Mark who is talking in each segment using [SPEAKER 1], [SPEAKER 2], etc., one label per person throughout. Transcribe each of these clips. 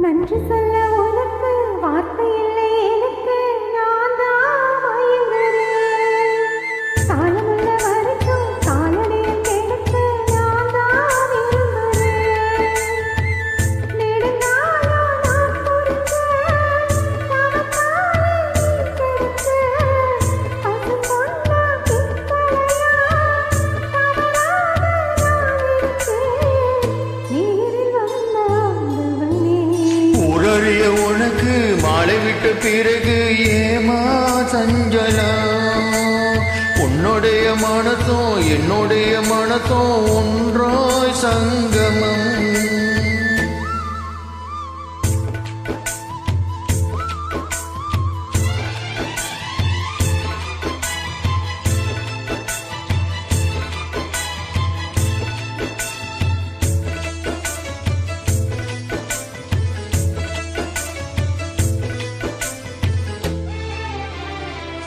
[SPEAKER 1] நன்றி சொல்ல உனக்கு வார்த்தை இல்லை எனக்கு நான் தான் மயங்குறேன் தாளமுள்ள வரைக்கும் தாளடியில் கிடைக்க நான் தான் விரும்புறேன் நெடுங்காலம் நான் பொறுத்த தவத்தாலே கிடைச்ச பசு பொன்னா பித்தளையா தவறாக நான் இருக்கேன் நீரில் வந்த ஆண்டவனே
[SPEAKER 2] ஊரறிய உனக்கு மாலை விட்ட பிறகு ஏமா சஞ்சலம் உன்னுடைய மனசும் என்னுடைய மனசும் ஒன்றாய் சங்கமம்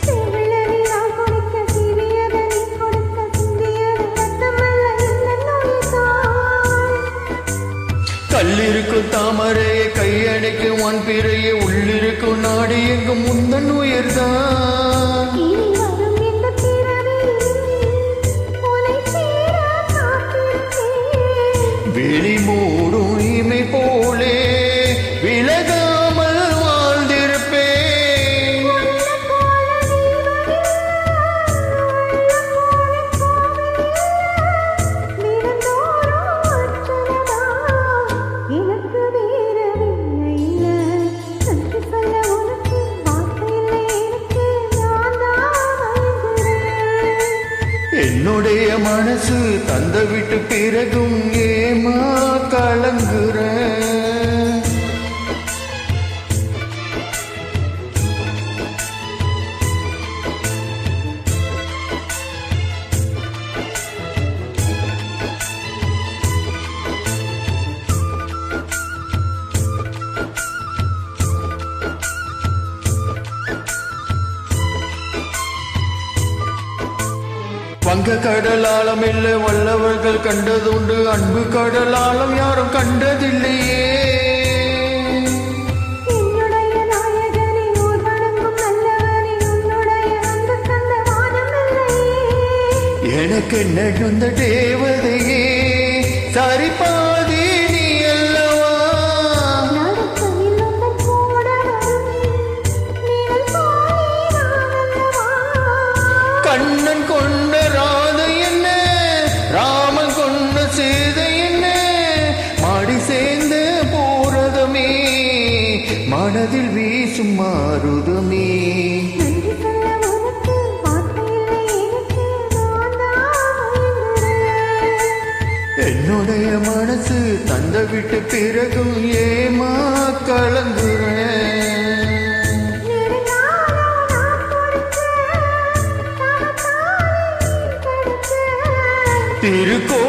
[SPEAKER 1] செவிழறி நான் கொடுக்க சிறியதை நீ கொடுக்க சிந்தியது ரத்தமல்ல இந்த நோய்தான்
[SPEAKER 2] கல்லிருக்கும் தாமரையை கையணைக்கும் வான் பிறையை உள்ளிருக்கும் நாடு எங்கும் முந்தன் உயர்தான்
[SPEAKER 1] இனி வரும் இந்த பிறவியில் உன்னை சேர காத்திருக்கேன்
[SPEAKER 2] விழி மூடும் இமை போலே விலகாமல் வாழ்ந்திருப்பேன்
[SPEAKER 1] உன்னை போல தெய்வமில்லை உள்ள கோவிலில்லை தினந்தோறும் அர்ச்சனைதான் எனக்கு வேற வேலையில்லை நன்றி சொல்ல உனக்கு வார்த்தை இல்லை எனக்கு நான் தான் மயங்குறேன்
[SPEAKER 2] என்னுடைய மனசு தந்த விட்டு பிறகும் ஏமா கலங்குற வங்க கடலாளம் இல்லை வல்லவர்கள் கண்டதுண்டு அன்பு கடலாளம் யாரும் கண்டதில்லையே
[SPEAKER 1] என்னுடைய நாயகனே ஊர் வணங்கும் நல்லவனே உன்னுடைய அன்பு தந்த வானமில்லையே
[SPEAKER 2] எனக்கு நெடுந்த தேவதையே சரிபாதி நீ அல்லவா
[SPEAKER 1] நடக்கையில் உந்தன் கூட வரும் நிழல் போலே நான் அல்லவா
[SPEAKER 2] கண்ணன் கொண்ட ராதை என்ன ராமன் கொண்ட சீதை என்ன மாடி சேர்ந்து போறதுமே மனதில் வீசும் மாறுதுமே
[SPEAKER 1] நன்றி சொல்ல உனக்கு வார்த்தை இல்லை எனக்கு நான் தான் மயங்குறேன்
[SPEAKER 2] என்னுடைய மனசு தந்த விட்டு பிறகும் ஏமா கலங்குறேன்
[SPEAKER 1] நெடுங்காலம் நான் கொடுத்த தவத்தாலே கிடைச்ச
[SPEAKER 2] திருக்கோ